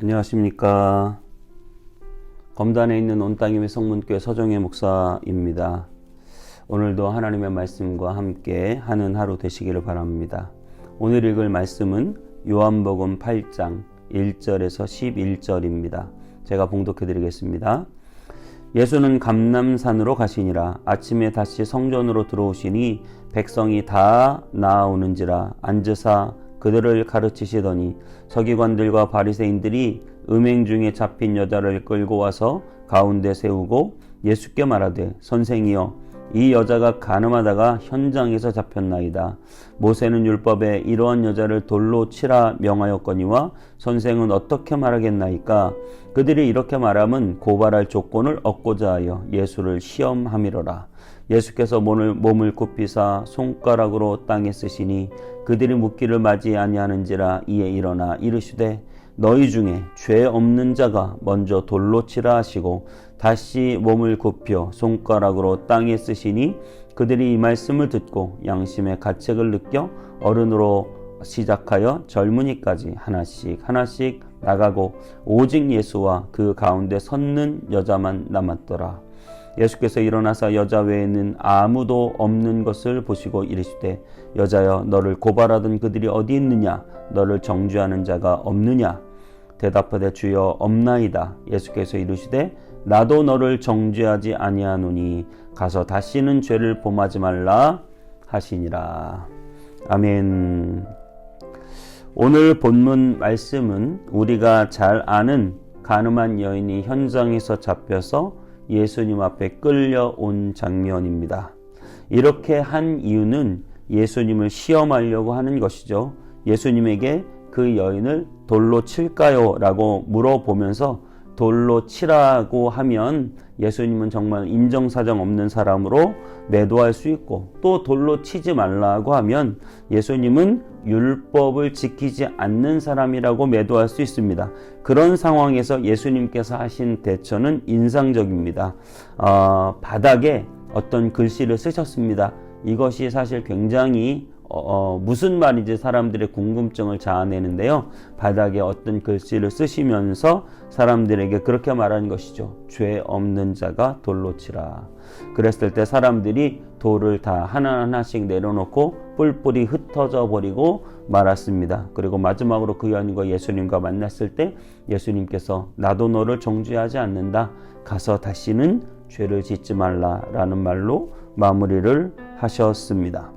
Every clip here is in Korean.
안녕하십니까. 검단에 있는 온땅님의 성문교회 서정혜 목사입니다. 오늘도 하나님의 말씀과 함께 하는 하루 되시기를 바랍니다. 오늘 읽을 말씀은 요한복음 8장 1절에서 11절입니다. 제가 봉독해 드리겠습니다. 예수는 감람산으로 가시니라. 아침에 다시 성전으로 들어오시니 백성이 다 나아오는지라. 앉으사 그들을 가르치시더니 서기관들과 바리새인들이 음행 중에 잡힌 여자를 끌고 와서 가운데 세우고 예수께 말하되, 선생이여, 이 여자가 간음하다가 현장에서 잡혔나이다. 모세는 율법에 이러한 여자를 돌로 치라 명하였거니와 선생은 어떻게 말하겠나이까? 그들이 이렇게 말함은 고발할 조건을 얻고자 하여 예수를 시험함이로라. 예수께서 몸을 굽히사 손가락으로 땅에 쓰시니 그들이 묻기를 맞이 아니하는지라. 이에 일어나 이르시되, 너희 중에 죄 없는 자가 먼저 돌로 치라 하시고 다시 몸을 굽혀 손가락으로 땅에 쓰시니 그들이 이 말씀을 듣고 양심의 가책을 느껴 어른으로 시작하여 젊은이까지 하나씩 나가고 오직 예수와 그 가운데 섰는 여자만 남았더라. 예수께서 일어나사 여자 외에는 아무도 없는 것을 보시고 이르시되, 여자여, 너를 고발하던 그들이 어디 있느냐? 너를 정죄하는 자가 없느냐? 대답하되, 주여, 없나이다. 예수께서 이르시되, 나도 너를 정죄하지 아니하노니 가서 다시는 죄를 범하지 말라 하시니라. 아멘. 오늘 본문 말씀은 우리가 잘 아는 간음한 여인이 현장에서 잡혀서 예수님 앞에 끌려온 장면입니다. 이렇게 한 이유는 예수님을 시험하려고 하는 것이죠. 예수님에게 그 여인을 돌로 칠까요? 라고 물어보면서 돌로 치라고 하면 예수님은 정말 인정사정 없는 사람으로 매도할 수 있고, 또 돌로 치지 말라고 하면 예수님은 율법을 지키지 않는 사람이라고 매도할 수 있습니다. 그런 상황에서 예수님께서 하신 대처는 인상적입니다. 바닥에 어떤 글씨를 쓰셨습니다. 이것이 사실 굉장히 무슨 말인지 사람들의 궁금증을 자아내는데요. 바닥에 어떤 글씨를 쓰시면서 사람들에게 그렇게 말하는 것이죠. 죄 없는 자가 돌로 치라. 그랬을 때 사람들이 돌을 다 하나하나씩 내려놓고 뿔뿔이 흩어져 버리고 말았습니다. 그리고 마지막으로 그 여인과 예수님과 만났을 때 예수님께서, 나도 너를 정죄하지 않는다. 가서 다시는 죄를 짓지 말라라는 말로 마무리를 하셨습니다.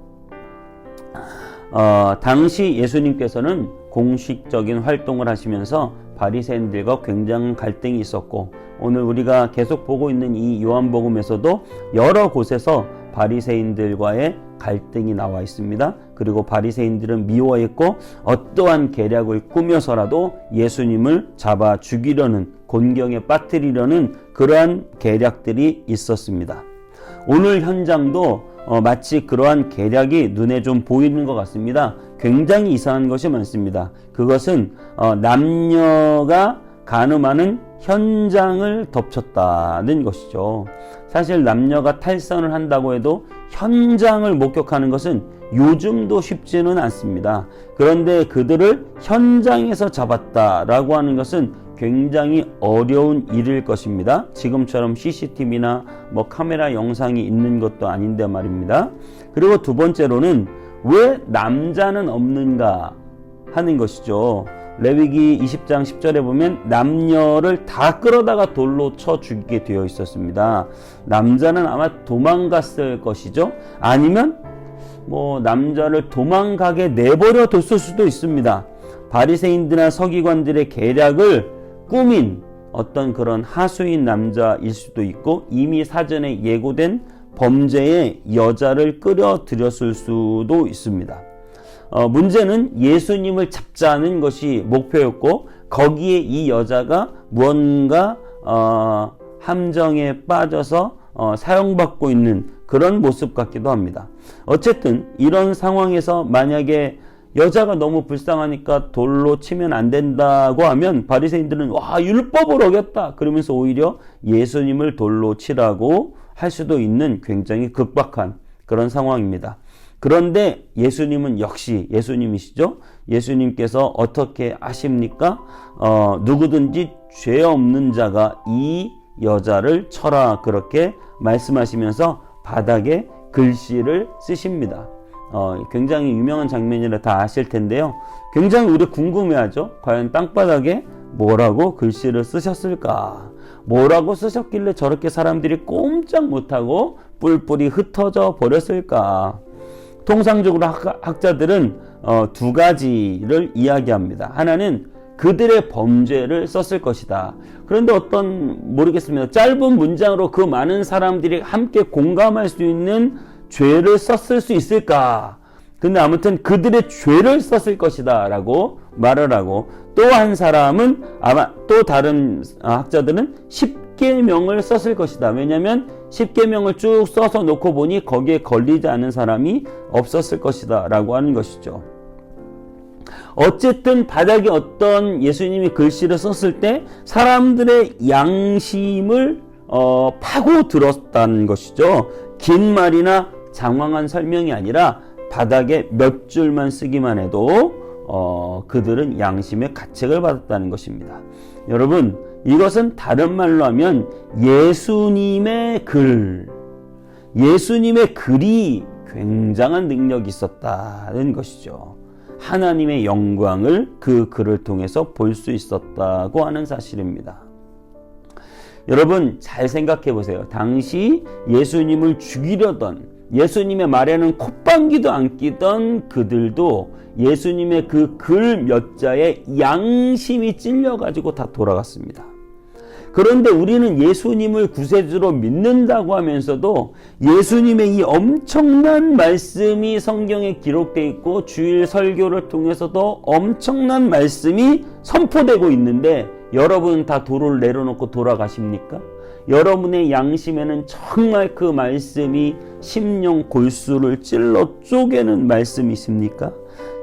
당시 예수님께서는 공식적인 활동을 하시면서 바리새인들과 굉장한 갈등이 있었고, 오늘 우리가 계속 보고 있는 이 요한복음에서도 여러 곳에서 바리새인들과의 갈등이 나와 있습니다. 그리고 바리새인들은 미워했고 어떠한 계략을 꾸며서라도 예수님을 잡아 죽이려는, 곤경에 빠뜨리려는 그러한 계략들이 있었습니다. 오늘 현장도 마치 그러한 계략이 눈에 좀 보이는 것 같습니다. 굉장히 이상한 것이 많습니다. 그것은 남녀가 간음하는 현장을 덮쳤다는 것이죠. 사실 남녀가 탈선을 한다고 해도 현장을 목격하는 것은 요즘도 쉽지는 않습니다. 그런데 그들을 현장에서 잡았다라고 하는 것은 굉장히 어려운 일일 것입니다. 지금처럼 CCTV나 카메라 영상이 있는 것도 아닌데 말입니다. 그리고 두 번째로는 왜 남자는 없는가 하는 것이죠. 레위기 20장 10절에 보면 남녀를 다 끌어다가 돌로 쳐 죽이게 되어 있었습니다. 남자는 아마 도망갔을 것이죠. 아니면 남자를 도망가게 내버려 뒀을 수도 있습니다. 바리새인들이나 서기관들의 계략을 꾸민 어떤 그런 하수인 남자일 수도 있고, 이미 사전에 예고된 범죄의 여자를 끌어들였을 수도 있습니다. 문제는 예수님을 잡자는 것이 목표였고, 거기에 이 여자가 무언가 함정에 빠져서 사용받고 있는 그런 모습 같기도 합니다. 어쨌든 이런 상황에서 만약에 여자가 너무 불쌍하니까 돌로 치면 안 된다고 하면 바리새인들은 율법을 어겼다 그러면서 오히려 예수님을 돌로 치라고 할 수도 있는 굉장히 급박한 그런 상황입니다. 그런데 예수님은 역시 예수님이시죠. 예수님께서 어떻게 하십니까? 누구든지 죄 없는 자가 이 여자를 쳐라, 그렇게 말씀하시면서 바닥에 글씨를 쓰십니다. 굉장히 유명한 장면이라 다 아실 텐데요. 굉장히 우리 궁금해하죠. 과연 땅바닥에 뭐라고 글씨를 쓰셨을까? 뭐라고 쓰셨길래 저렇게 사람들이 꼼짝 못하고 뿔뿔이 흩어져 버렸을까? 통상적으로 학자들은 두 가지를 이야기합니다. 하나는 그들의 범죄를 썼을 것이다. 그런데 모르겠습니다. 짧은 문장으로 그 많은 사람들이 함께 공감할 수 있는 죄를 썼을 수 있을까? 근데 아무튼 그들의 죄를 썼을 것이다 라고 말을 하고, 또 한 사람은 아마 또 다른 학자들은 10계명을 썼을 것이다. 왜냐하면 10계명을 쭉 써서 놓고 보니 거기에 걸리지 않은 사람이 없었을 것이다 라고 하는 것이죠. 어쨌든 바닥에 어떤 예수님이 글씨를 썼을 때 사람들의 양심을 파고들었다는 것이죠. 긴 말이나 장황한 설명이 아니라 바닥에 몇 줄만 쓰기만 해도 그들은 양심의 가책을 받았다는 것입니다. 여러분, 이것은 다른 말로 하면 예수님의 글이 굉장한 능력이 있었다는 것이죠. 하나님의 영광을 그 글을 통해서 볼 수 있었다고 하는 사실입니다. 여러분, 잘 생각해 보세요. 당시 예수님을 죽이려던, 예수님의 말에는 콧방귀도 안 끼던 그들도 예수님의 그 글 몇 자에 양심이 찔려가지고 다 돌아갔습니다. 그런데 우리는 예수님을 구세주로 믿는다고 하면서도 예수님의 이 엄청난 말씀이 성경에 기록되어 있고 주일 설교를 통해서도 엄청난 말씀이 선포되고 있는데, 여러분 다 도를 내려놓고 돌아가십니까? 여러분의 양심에는 정말 그 말씀이 심령 골수를 찔러 쪼개는 말씀이 있습니까?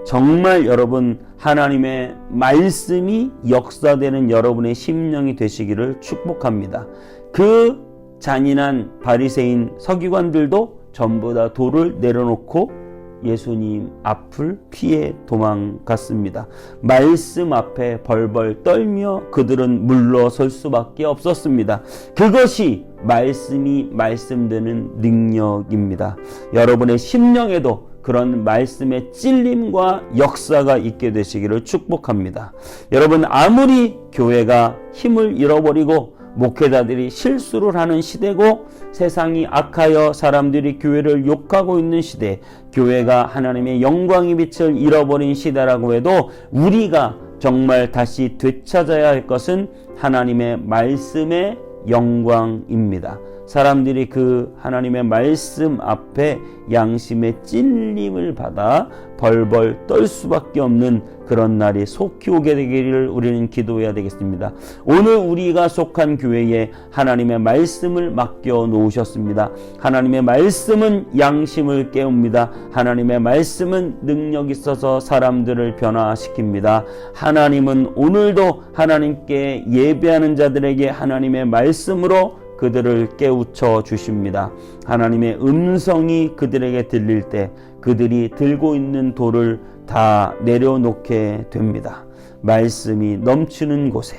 정말 여러분, 하나님의 말씀이 역사되는 여러분의 심령이 되시기를 축복합니다. 그 잔인한 바리새인 서기관들도 전부 다 돌을 내려놓고 예수님 앞을 피해 도망갔습니다. 말씀 앞에 벌벌 떨며 그들은 물러설 수밖에 없었습니다. 그것이 말씀이 말씀되는 능력입니다. 여러분의 심령에도 그런 말씀의 찔림과 역사가 있게 되시기를 축복합니다. 여러분, 아무리 교회가 힘을 잃어버리고 목회자들이 실수를 하는 시대고 세상이 악하여 사람들이 교회를 욕하고 있는 시대, 교회가 하나님의 영광의 빛을 잃어버린 시대라고 해도 우리가 정말 다시 되찾아야 할 것은 하나님의 말씀의 영광입니다. 사람들이 그 하나님의 말씀 앞에 양심의 찔림을 받아 벌벌 떨 수밖에 없는 그런 날이 속히 오게 되기를 우리는 기도해야 되겠습니다. 오늘 우리가 속한 교회에 하나님의 말씀을 맡겨 놓으셨습니다. 하나님의 말씀은 양심을 깨웁니다. 하나님의 말씀은 능력 있어서 사람들을 변화시킵니다. 하나님은 오늘도 하나님께 예배하는 자들에게 하나님의 말씀으로 그들을 깨우쳐 주십니다. 하나님의 음성이 그들에게 들릴 때 그들이 들고 있는 돌을 다 내려놓게 됩니다. 말씀이 넘치는 곳에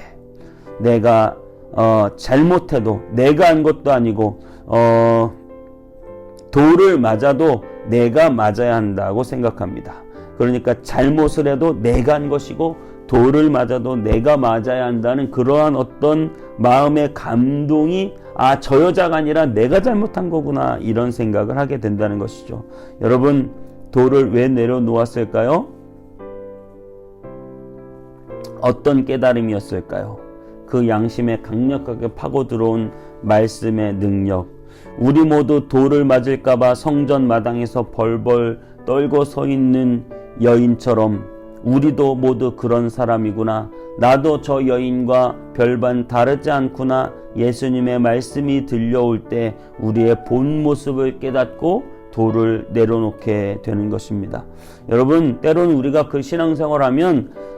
내가 잘못해도 내가 한 것도 아니고 돌을 맞아도 내가 맞아야 한다고 생각합니다. 그러니까 잘못을 해도 내가 한 것이고 돌을 맞아도 내가 맞아야 한다는 그러한 어떤 마음의 감동이 저 여자가 아니라 내가 잘못한 거구나, 이런 생각을 하게 된다는 것이죠. 여러분, 돌을 왜 내려놓았을까요? 어떤 깨달음이었을까요? 그 양심에 강력하게 파고 들어온 말씀의 능력. 우리 모두 돌을 맞을까봐 성전 마당에서 벌벌 떨고 서 있는 여인처럼 우리도 모두 그런 사람이구나. 나도 저 여인과 별반 다르지 않구나. 예수님의 말씀이 들려올 때 우리의 본 모습을 깨닫고 돌을 내려놓게 되는 것입니다. 여러분, 때로는 우리가 그 신앙생활을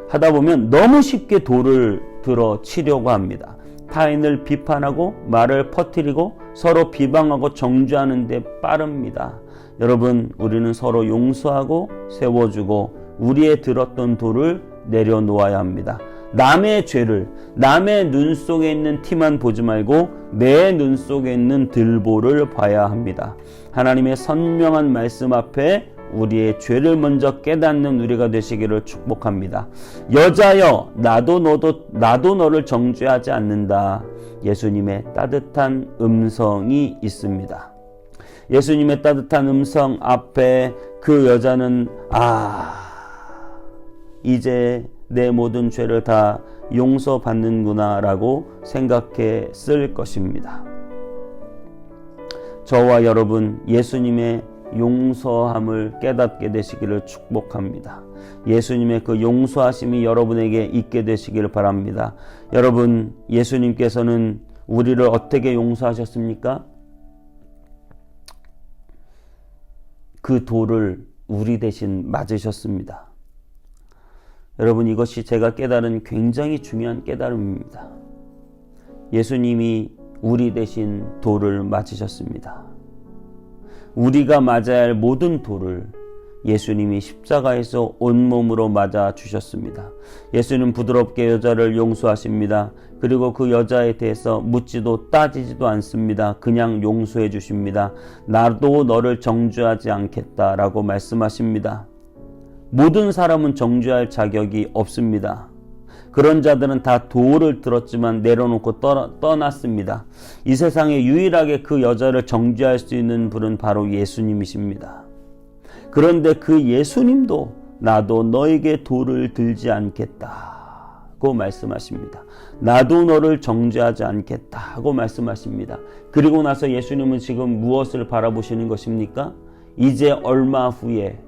하다 보면 너무 쉽게 돌을 들어 치려고 합니다. 타인을 비판하고 말을 퍼뜨리고 서로 비방하고 정죄하는 데 빠릅니다. 여러분, 우리는 서로 용서하고 세워주고 우리의 들었던 돌을 내려놓아야 합니다. 남의 죄를, 남의 눈 속에 있는 티만 보지 말고 내 눈 속에 있는 들보를 봐야 합니다. 하나님의 선명한 말씀 앞에 우리의 죄를 먼저 깨닫는 우리가 되시기를 축복합니다. 여자여, 나도 너를 정죄하지 않는다. 예수님의 따뜻한 음성이 있습니다. 예수님의 따뜻한 음성 앞에 그 여자는 이제 내 모든 죄를 다 용서받는구나 라고 생각했을 것입니다. 저와 여러분, 예수님의 용서함을 깨닫게 되시기를 축복합니다. 예수님의 그 용서하심이 여러분에게 있게 되시기를 바랍니다. 여러분, 예수님께서는 우리를 어떻게 용서하셨습니까? 그 돌을 우리 대신 맞으셨습니다. 여러분, 이것이 제가 깨달은 굉장히 중요한 깨달음입니다. 예수님이 우리 대신 돌을 맞으셨습니다. 우리가 맞아야 할 모든 돌을 예수님이 십자가에서 온몸으로 맞아 주셨습니다. 예수님 부드럽게 여자를 용서하십니다. 그리고 그 여자에 대해서 묻지도 따지지도 않습니다. 그냥 용서해 주십니다. 나도 너를 정죄하지 않겠다라고 말씀하십니다. 모든 사람은 정죄할 자격이 없습니다. 그런 자들은 다 도를 들었지만 내려놓고 떠났습니다. 이 세상에 유일하게 그 여자를 정죄할 수 있는 분은 바로 예수님이십니다. 그런데 그 예수님도 나도 너에게 도를 들지 않겠다고 말씀하십니다. 나도 너를 정죄하지 않겠다고 말씀하십니다. 그리고 나서 예수님은 지금 무엇을 바라보시는 것입니까? 이제 얼마 후에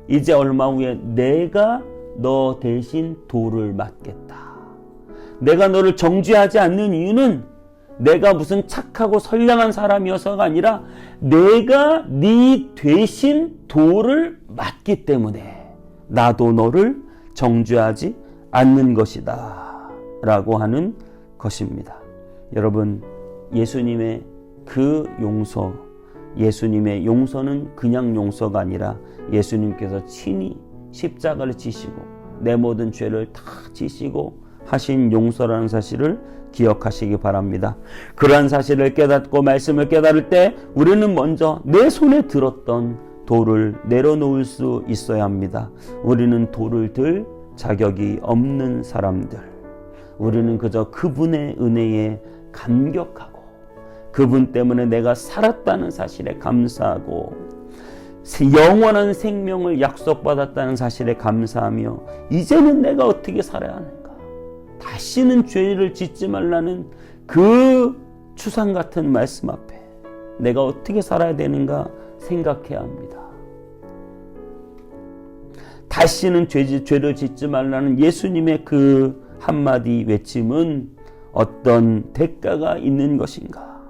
내가 너 대신 돌을 맞겠다. 내가 너를 정죄하지 않는 이유는 내가 무슨 착하고 선량한 사람이어서가 아니라 내가 네 대신 돌을 맞기 때문에 나도 너를 정죄하지 않는 것이다 라고 하는 것입니다. 여러분, 예수님의 그 용서, 예수님의 용서는 그냥 용서가 아니라 예수님께서 친히 십자가를 지시고 내 모든 죄를 다 지시고 하신 용서라는 사실을 기억하시기 바랍니다. 그러한 사실을 깨닫고 말씀을 깨달을 때 우리는 먼저 내 손에 들었던 돌을 내려놓을 수 있어야 합니다. 우리는 돌을 들 자격이 없는 사람들. 우리는 그저 그분의 은혜에 감격하고 그분 때문에 내가 살았다는 사실에 감사하고 영원한 생명을 약속받았다는 사실에 감사하며 이제는 내가 어떻게 살아야 하는가? 다시는 죄를 짓지 말라는 그 추상 같은 말씀 앞에 내가 어떻게 살아야 되는가 생각해야 합니다. 다시는 죄를 짓지 말라는 예수님의 그 한마디 외침은 어떤 대가가 있는 것인가?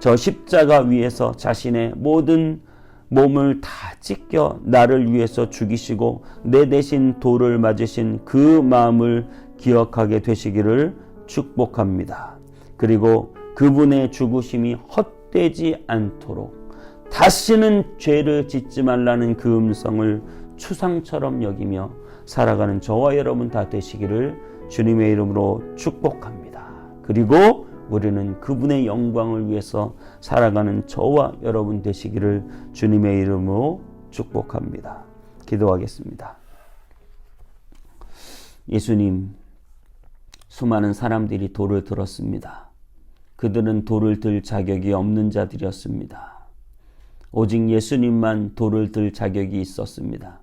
저 십자가 위에서 자신의 모든 몸을 다 찢겨 나를 위해서 죽이시고 내 대신 돌을 맞으신 그 마음을 기억하게 되시기를 축복합니다. 그리고 그분의 죽으심이 헛되지 않도록 다시는 죄를 짓지 말라는 그 음성을 추상처럼 여기며 살아가는 저와 여러분 다 되시기를 주님의 이름으로 축복합니다. 그리고 우리는 그분의 영광을 위해서 살아가는 저와 여러분 되시기를 주님의 이름으로 축복합니다. 기도하겠습니다. 예수님, 수많은 사람들이 돌을 들었습니다. 그들은 돌을 들 자격이 없는 자들이었습니다. 오직 예수님만 돌을 들 자격이 있었습니다.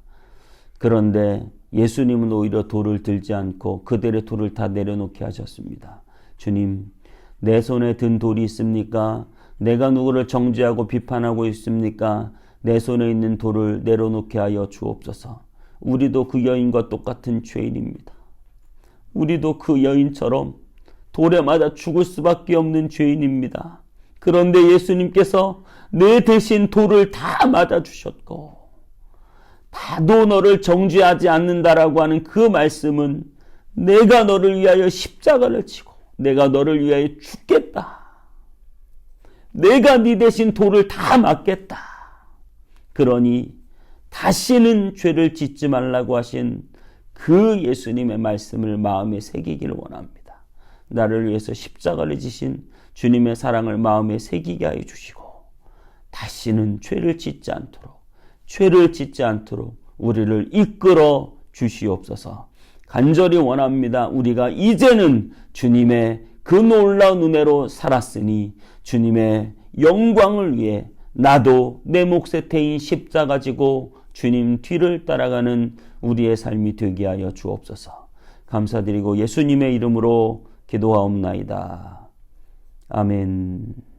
그런데 예수님은 오히려 돌을 들지 않고 그들의 돌을 다 내려놓게 하셨습니다. 주님, 내 손에 든 돌이 있습니까? 내가 누구를 정죄하고 비판하고 있습니까? 내 손에 있는 돌을 내려놓게 하여 주옵소서. 우리도 그 여인과 똑같은 죄인입니다. 우리도 그 여인처럼 돌에 맞아 죽을 수밖에 없는 죄인입니다. 그런데 예수님께서 내 대신 돌을 다 맞아주셨고 나도 너를 정죄하지 않는다라고 하는 그 말씀은 내가 너를 위하여 십자가를 지고 내가 너를 위하여 죽겠다. 내가 네 대신 돌을 다 맞겠다. 그러니 다시는 죄를 짓지 말라고 하신 그 예수님의 말씀을 마음에 새기기를 원합니다. 나를 위해서 십자가를 지신 주님의 사랑을 마음에 새기게 하여 주시고 다시는 죄를 짓지 않도록 우리를 이끌어 주시옵소서. 간절히 원합니다. 우리가 이제는 주님의 그 놀라운 은혜로 살았으니 주님의 영광을 위해 나도 내 몫의 태인 십자가 지고 주님 뒤를 따라가는 우리의 삶이 되게 하여 주옵소서. 감사드리고 예수님의 이름으로 기도하옵나이다. 아멘.